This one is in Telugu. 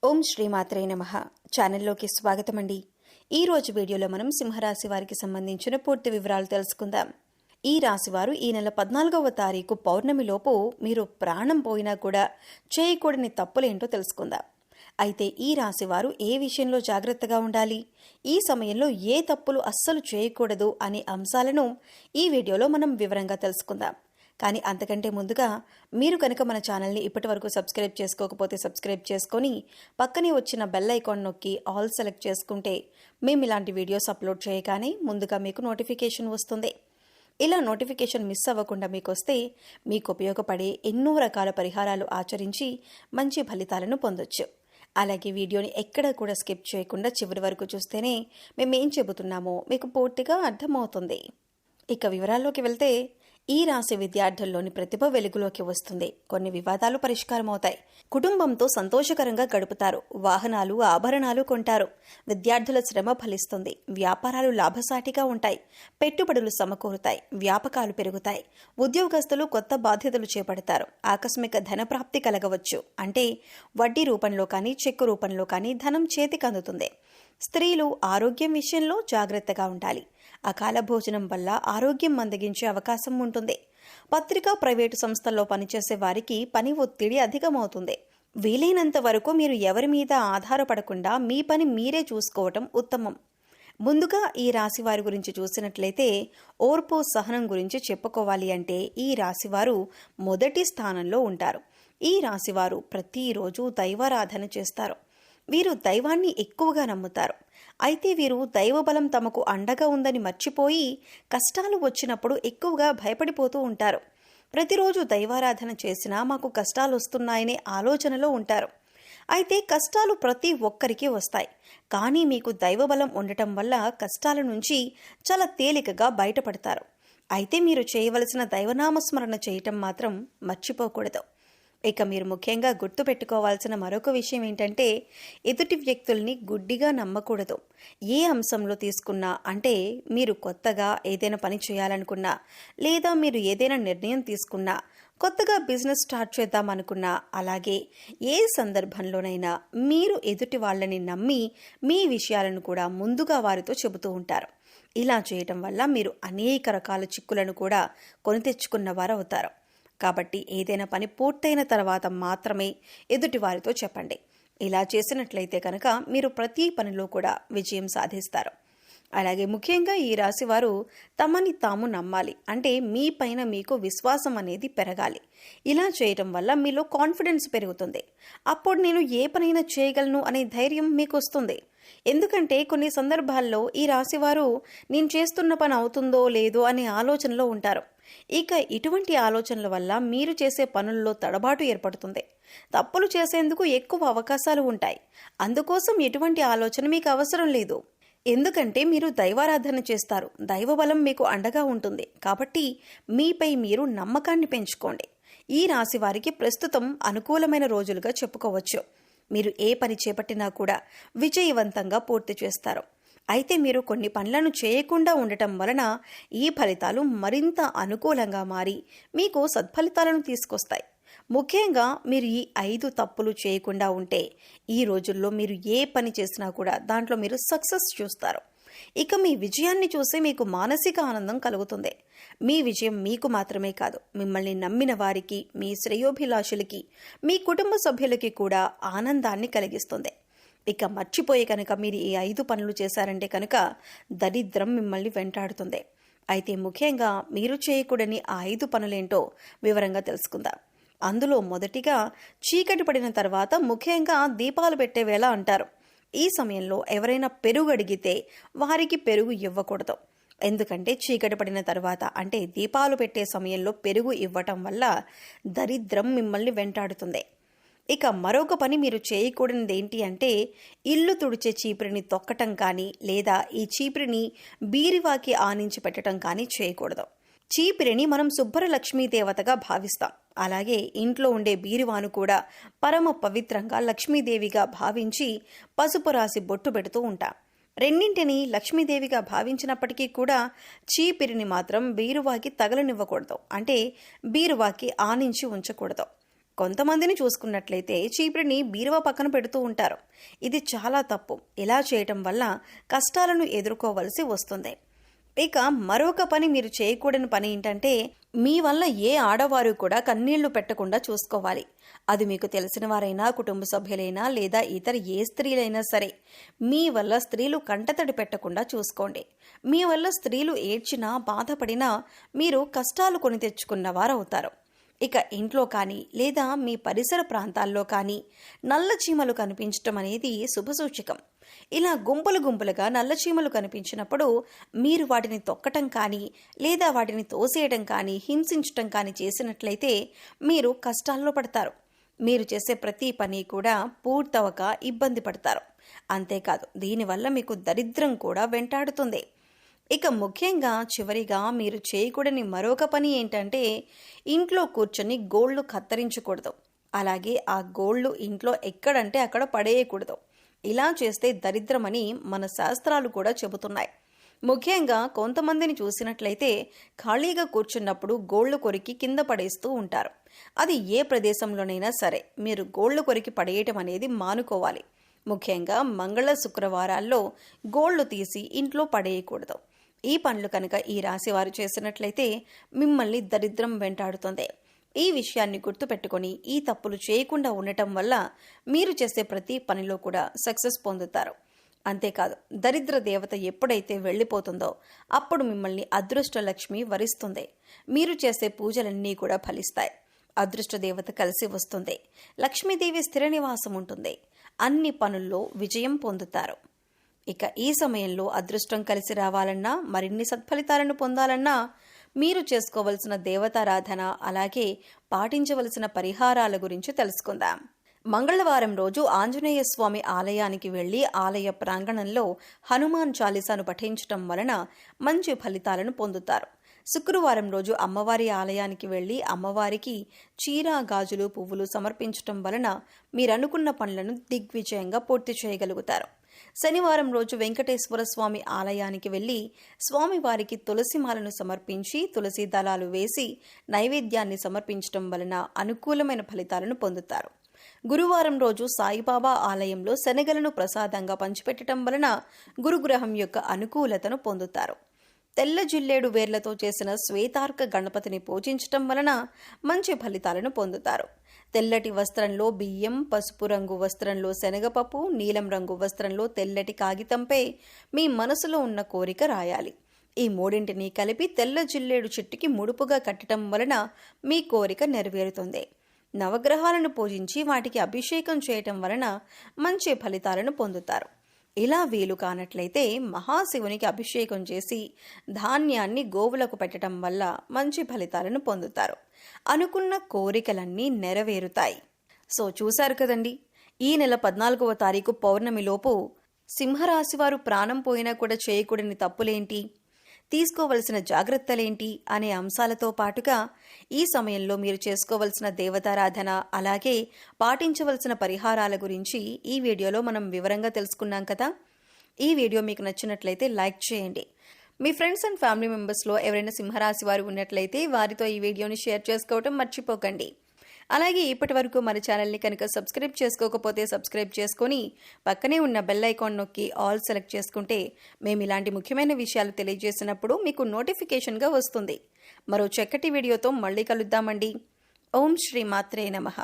ఓం శ్రీమాత్రే నమః. ఛానల్లోకి స్వాగతం అండి. ఈరోజు వీడియోలో మనం సింహరాశి వారికి సంబంధించిన పూర్తి వివరాలు తెలుసుకుందాం. ఈ రాశివారు ఈ నెల 14వ తారీఖు పౌర్ణమిలోపు మీరు ప్రాణం పోయినా కూడా చేయకూడని తప్పులేంటో తెలుసుకుందాం. అయితే ఈ రాశివారు ఏ విషయంలో జాగ్రత్తగా ఉండాలి, ఈ సమయంలో ఏ తప్పులు అస్సలు చేయకూడదు అనే అంశాలను ఈ వీడియోలో మనం వివరంగా తెలుసుకుందాం. కానీ అంతకంటే ముందుగా మీరు కనుక మన ఛానల్ని ఇప్పటివరకు సబ్స్క్రైబ్ చేసుకోకపోతే సబ్స్క్రైబ్ చేసుకొని పక్కనే వచ్చిన బెల్ ఐకాన్ నొక్కి ఆల్ సెలెక్ట్ చేసుకుంటే మేము ఇలాంటి వీడియోస్ అప్లోడ్ చేయగానే ముందుగా మీకు నోటిఫికేషన్ వస్తుంది. ఇలా నోటిఫికేషన్ మిస్ అవ్వకుండా మీకు వస్తే మీకు ఉపయోగపడే ఎన్నో రకాల పరిహారాలు ఆచరించి మంచి ఫలితాలను పొందొచ్చు. అలాగే వీడియోని ఎక్కడ కూడా స్కిప్ చేయకుండా చివరి వరకు చూస్తేనే మేమేం చెబుతున్నామో మీకు పూర్తిగా అర్థమవుతుంది. ఇక వివరాల్లోకి వెళ్తే ఈ రాశి విద్యార్థుల్లోని ప్రతిభ వెలుగులోకి వస్తుంది. కొన్ని వివాదాలు పరిష్కారం అవుతాయి. కుటుంబంతో సంతోషకరంగా గడుపుతారు. వాహనాలు, ఆభరణాలు కొంటారు. విద్యార్థుల శ్రమ ఫలిస్తుంది. వ్యాపారాలు లాభసాటిగా ఉంటాయి. పెట్టుబడులు సమకూరుతాయి. వ్యాపకాలు పెరుగుతాయి. ఉద్యోగస్తులు కొత్త బాధ్యతలు చేపడతారు. ఆకస్మిక ధనప్రాప్తి కలగవచ్చు. అంటే వడ్డీ రూపంలో కానీ చెక్కు రూపంలో కానీ ధనం చేతికి అందుతుంది. స్త్రీలు ఆరోగ్యం విషయంలో జాగ్రత్తగా ఉండాలి. అకాల భోజనం వల్ల ఆరోగ్యం మందగించే అవకాశం ఉంటుంది. పత్రికా, ప్రైవేటు సంస్థల్లో పనిచేసే వారికి పని ఒత్తిడి అధికమవుతుంది. వీలైనంత వరకు మీరు ఎవరి మీద ఆధారపడకుండా మీ పని మీరే చూసుకోవటం ఉత్తమం. ముందుగా ఈ రాశి వారి గురించి చూసినట్లయితే ఓర్పు, సహనం గురించి చెప్పుకోవాలి అంటే ఈ రాశివారు మొదటి స్థానంలో ఉంటారు. ఈ రాశివారు ప్రతిరోజు దైవారాధన చేస్తారు. వీరు దైవాన్ని ఎక్కువగా నమ్ముతారు. అయితే వీరు దైవబలం తమకు అండగా ఉందని మర్చిపోయి కష్టాలు వచ్చినప్పుడు ఎక్కువగా భయపడిపోతూ ఉంటారు. ప్రతిరోజు దైవారాధన చేసినా మాకు కష్టాలు వస్తున్నాయనే ఆలోచనలో ఉంటారు. అయితే కష్టాలు ప్రతి ఒక్కరికి వస్తాయి. కానీ మీకు దైవబలం ఉండటం వల్ల కష్టాల నుంచి చాలా తేలికగా బయటపడతారు. అయితే మీరు చేయవలసిన దైవనామస్మరణ చేయటం మాత్రం మర్చిపోకూడదు. ఇక మీరు ముఖ్యంగా గుర్తుపెట్టుకోవాల్సిన మరొక విషయం ఏంటంటే ఎదుటి వ్యక్తుల్ని గుడ్డిగా నమ్మకూడదు. ఏ అంశంలో తీసుకున్నా, అంటే మీరు కొత్తగా ఏదైనా పని చేయాలనుకున్నా, లేదా మీరు ఏదైనా నిర్ణయం తీసుకున్నా, కొత్తగా బిజినెస్ స్టార్ట్ చేద్దామనుకున్నా, అలాగే ఏ సందర్భంలోనైనా మీరు ఎదుటి వాళ్ళని నమ్మి మీ విషయాలను కూడా ముందుగా వారితో చెబుతూ ఉంటారు. ఇలా చేయటం వల్ల మీరు అనేక రకాల చిక్కులను కూడా కొని తెచ్చుకున్నవారు అవుతారు. కాబట్టి ఏదైనా పని పూర్తయిన తర్వాత మాత్రమే ఎదుటి వారితో చెప్పండి. ఇలా చేసినట్లయితే కనుక మీరు ప్రతి పనిలో కూడా విజయం సాధిస్తారు. అలాగే ముఖ్యంగా ఈ రాశి వారు తమని తాము నమ్మాలి. అంటే మీ పైన మీకు విశ్వాసం అనేది పెరగాలి. ఇలా చేయటం వల్ల మీలో కాన్ఫిడెన్స్ పెరుగుతుంది. అప్పుడు నేను ఏ పనైనా చేయగలను అనే ధైర్యం మీకు వస్తుంది. ఎందుకంటే కొన్ని సందర్భాల్లో ఈ రాశివారు నేను చేస్తున్న పని అవుతుందో లేదో అనే ఆలోచనలో ఉంటారు. ఇక ఇటువంటి ఆలోచనల వల్ల మీరు చేసే పనుల్లో తడబాటు ఏర్పడుతుంది. తప్పులు చేసేందుకు ఎక్కువ అవకాశాలు ఉంటాయి. అందుకోసం ఎటువంటి ఆలోచన మీకు అవసరం లేదు. ఎందుకంటే మీరు దైవారాధన చేస్తారు. దైవబలం మీకు అండగా ఉంటుంది. కాబట్టి మీపై మీరు నమ్మకాన్ని పెంచుకోండి. ఈ రాశి వారికి ప్రస్తుతం అనుకూలమైన రోజులుగా చెప్పుకోవచ్చు. మీరు ఏ పని చేపట్టినా కూడా విజయవంతంగా పూర్తి చేస్తారు. అయితే మీరు కొన్ని పనులను చేయకుండా ఉండటం వలన ఈ ఫలితాలు మరింత అనుకూలంగా మారి మీకు సత్ఫలితాలను తీసుకొస్తాయి. ముఖ్యంగా మీరు ఈ 5 తప్పులు చేయకుండా ఉంటే ఈ రోజుల్లో మీరు ఏ పని చేసినా కూడా దాంట్లో మీరు సక్సెస్ చూస్తారు. ఇక మీ విజయాన్ని చూసి మీకు మానసిక ఆనందం కలుగుతుంది. మీ విజయం మీకు మాత్రమే కాదు, మిమ్మల్ని నమ్మిన వారికి, మీ శ్రేయోభిలాషులకి, మీ కుటుంబ సభ్యులకి కూడా ఆనందాన్ని కలిగిస్తుంది. ఇక మర్చిపోయి కనుక మీరు ఈ 5 పనులు చేశారంటే కనుక దరిద్రం మిమ్మల్ని వెంటాడుతుంది. అయితే ముఖ్యంగా మీరు చేయకూడని ఆ 5 పనులేంటో వివరంగా తెలుసుకుందాం. అందులో మొదటిగా చీకటి పడిన తర్వాత ముఖ్యంగా దీపాలు పెట్టే వేళ అంటారు. ఈ సమయంలో ఎవరైనా పెరుగు అడిగితే వారికి పెరుగు ఇవ్వకూడదు. ఎందుకంటే చీకటి పడిన తర్వాత, అంటే దీపాలు పెట్టే సమయంలో పెరుగు ఇవ్వటం వల్ల దరిద్రం మిమ్మల్ని వెంటాడుతుంది. ఇక మరొక పని మీరు చేయకూడనిది ఏంటి అంటే ఇల్లు తుడిచే చీపురిని తొక్కటం కానీ, లేదా ఈ చీపురిని బీరువాకి ఆనించి పెట్టడం కానీ చేయకూడదు. చీపిరిని మనం శుభ్రలక్ష్మీ దేవతగా భావిస్తాం. అలాగే ఇంట్లో ఉండే బీరువాను కూడా పరమ పవిత్రంగా లక్ష్మీదేవిగా భావించి పసుపు రాసి బొట్టు పెడుతూ ఉంటాం. రెండింటిని లక్ష్మీదేవిగా భావించినప్పటికీ కూడా చీపిరిని మాత్రం బీరువాకి తగలనివ్వకూడదు. అంటే బీరువాకి ఆనించి ఉంచకూడదు. కొంతమందిని చూసుకున్నట్లయితే చీపురిని బీరువా పక్కన పెడుతూ ఉంటారు. ఇది చాలా తప్పు. ఇలా చేయటం వల్ల కష్టాలను ఎదుర్కోవలసి వస్తుంది. ఇక మరొక పని, మీరు చేయకూడని పని ఏంటంటే, మీ వల్ల ఏ ఆడవారు కూడా కన్నీళ్లు పెట్టకుండా చూసుకోవాలి. అది మీకు తెలిసిన వారైనా, కుటుంబ సభ్యులైనా, లేదా ఇతర ఏ స్త్రీలైనా సరే, మీ వల్ల స్త్రీలు కంటతడి పెట్టకుండా చూసుకోండి. మీ వల్ల స్త్రీలు ఏడ్చినా, బాధపడినా మీరు కష్టాలు కొని తెచ్చుకున్నవారవుతారు. ఇక ఇంట్లో కానీ లేదా మీ పరిసర ప్రాంతాల్లో కానీ నల్ల చీమలు కనిపించటం అనేది శుభసూచకం. ఇలా గుంపులు గుంపులుగా నల్ల చీమలు కనిపించినప్పుడు మీరు వాటిని తొక్కటం కానీ లేదా వాటిని తోసేయడం కానీ హింసించటం కానీ చేసినట్లయితే మీరు కష్టాల్లో పడతారు. మీరు చేసే ప్రతి పని కూడా పూర్తవక ఇబ్బంది పడతారు. అంతేకాదు, దీనివల్ల మీకు దరిద్రం కూడా వెంటాడుతుంది. ఇక ముఖ్యంగా చివరిగా మీరు చేయకూడని మరొక పని ఏంటంటే, ఇంట్లో కూర్చొని గోళ్లు కత్తిరించకూడదు. అలాగే ఆ గోళ్లు ఇంట్లో ఎక్కడంటే అక్కడ పడేయకూడదు. ఇలా చేస్తే దరిద్రమని మన శాస్త్రాలు కూడా చెబుతున్నాయి. ముఖ్యంగా కొంతమందిని చూసినట్లయితే ఖాళీగా కూర్చున్నప్పుడు గోళ్లు కొరికి కింద పడేస్తూ ఉంటారు. అది ఏ ప్రదేశంలోనైనా సరే మీరు గోళ్లు కొరికి పడేయటం అనేది మానుకోవాలి. ముఖ్యంగా మంగళ శుక్రవారాల్లో గోళ్లు తీసి ఇంట్లో పడేయకూడదు. ఈ పనులు కనుక ఈ రాశి వారు చేసినట్లయితే మిమ్మల్ని దరిద్రం వెంటాడుతుంది. ఈ విషయాన్ని గుర్తుపెట్టుకొని ఈ తప్పులు చేయకుండా ఉండటం వల్ల మీరు చేసే ప్రతి పనిలో కూడా సక్సెస్ పొందుతారు. అంతేకాదు, దరిద్ర దేవత ఎప్పుడైతే వెళ్ళిపోతుందో అప్పుడు మిమ్మల్ని అదృష్ట లక్ష్మి వరిస్తుంది. మీరు చేసే పూజలన్నీ కూడా ఫలిస్తాయి. అదృష్ట దేవత కలిసి వస్తుంది. లక్ష్మీదేవి స్థిర నివాసం ఉంటుంది. అన్ని పనుల్లో విజయం పొందుతారు. ఇక ఈ సమయంలో అదృష్టం కలిసి రావాలన్నా, మరిన్ని సత్ఫలితాలను పొందాలన్నా మీరు చేసుకోవలసిన దేవతారాధన, అలాగే పాటించవలసిన పరిహారాల గురించి తెలుసుకుందాం. మంగళవారం రోజు ఆంజనేయ స్వామి ఆలయానికి వెళ్లి ఆలయ ప్రాంగణంలో హనుమాన్ చాలీసాను పఠించటం వలన మంచి ఫలితాలను పొందుతారు. శుక్రవారం రోజు అమ్మవారి ఆలయానికి వెళ్లి అమ్మవారికి చీర, గాజులు, పువ్వులు సమర్పించటం వలన మీరనుకున్న పనులను దిగ్విజయంగా పూర్తి చేయగలుగుతారు. శనివారం రోజు వెంకటేశ్వర స్వామి ఆలయానికి వెళ్లి స్వామివారికి తులసిమాలను సమర్పించి తులసి దళాలు వేసి నైవేద్యాన్ని సమర్పించటం వలన అనుకూలమైన ఫలితాలను పొందుతారు. గురువారం రోజు సాయిబాబా ఆలయంలో శనగలను ప్రసాదంగా పంచిపెట్టడం వలన గురుగ్రహం యొక్క అనుకూలతను పొందుతారు. తెల్ల జిల్లేడు వేర్లతో చేసిన శ్వేతార్క గణపతిని పూజించటం వలన మంచి ఫలితాలను పొందుతారు. తెల్లటి వస్త్రంలో బియ్యం, పసుపు రంగు వస్త్రంలో శనగపప్పు, నీలం రంగు వస్త్రంలో తెల్లటి కాగితంపై మీ మనసులో ఉన్న కోరిక రాయాలి. ఈ మూడింటిని కలిపి తెల్ల జిల్లేడు చెట్టుకి ముడుపుగా కట్టడం వలన మీ కోరిక నెరవేరుతుంది. నవగ్రహాలను పూజించి వాటికి అభిషేకం చేయటం వలన మంచి ఫలితాలను పొందుతారు. ఇలా వీలు కానట్లయితే మహాశివునికి అభిషేకం చేసి ధాన్యాన్ని గోవులకు పెట్టడం వల్ల మంచి ఫలితాలను పొందుతారు. అనుకున్న కోరికలన్నీ నెరవేరుతాయి. సో చూశారు కదండి, ఈ నెల 14వ తారీఖు పౌర్ణమిలోపు సింహరాశివారు ప్రాణం పోయినా కూడా చేయకూడని తప్పులేంటి, తీసుకోవలసిన జాగ్రత్తలేంటి అనే అంశాలతో పాటుగా ఈ సమయంలో మీరు చేసుకోవలసిన దేవతారాధన, అలాగే పాటించవలసిన పరిహారాల గురించి ఈ వీడియోలో మనం వివరంగా తెలుసుకున్నాం కదా. ఈ వీడియో మీకు నచ్చినట్లయితే లైక్ చేయండి. మీ ఫ్రెండ్స్ అండ్ ఫ్యామిలీ మెంబర్స్లో ఎవరైనా సింహరాశి వారు ఉన్నట్లయితే వారితో ఈ వీడియోని షేర్ చేసుకోవటం మర్చిపోకండి. అలాగే ఇప్పటి వరకు మన ఛానల్ని కనుక సబ్స్క్రైబ్ చేసుకోకపోతే సబ్స్క్రైబ్ చేసుకొని పక్కనే ఉన్న బెల్ ఐకాన్ నొక్కి ఆల్ సెలెక్ట్ చేసుకుంటే మేము ఇలాంటి ముఖ్యమైన విషయాలు తెలియజేసినప్పుడు మీకు నోటిఫికేషన్గా వస్తుంది. మరో చక్కటి వీడియోతో మళ్ళీ కలుద్దామండి. ఓం శ్రీ మాత్రే నమః.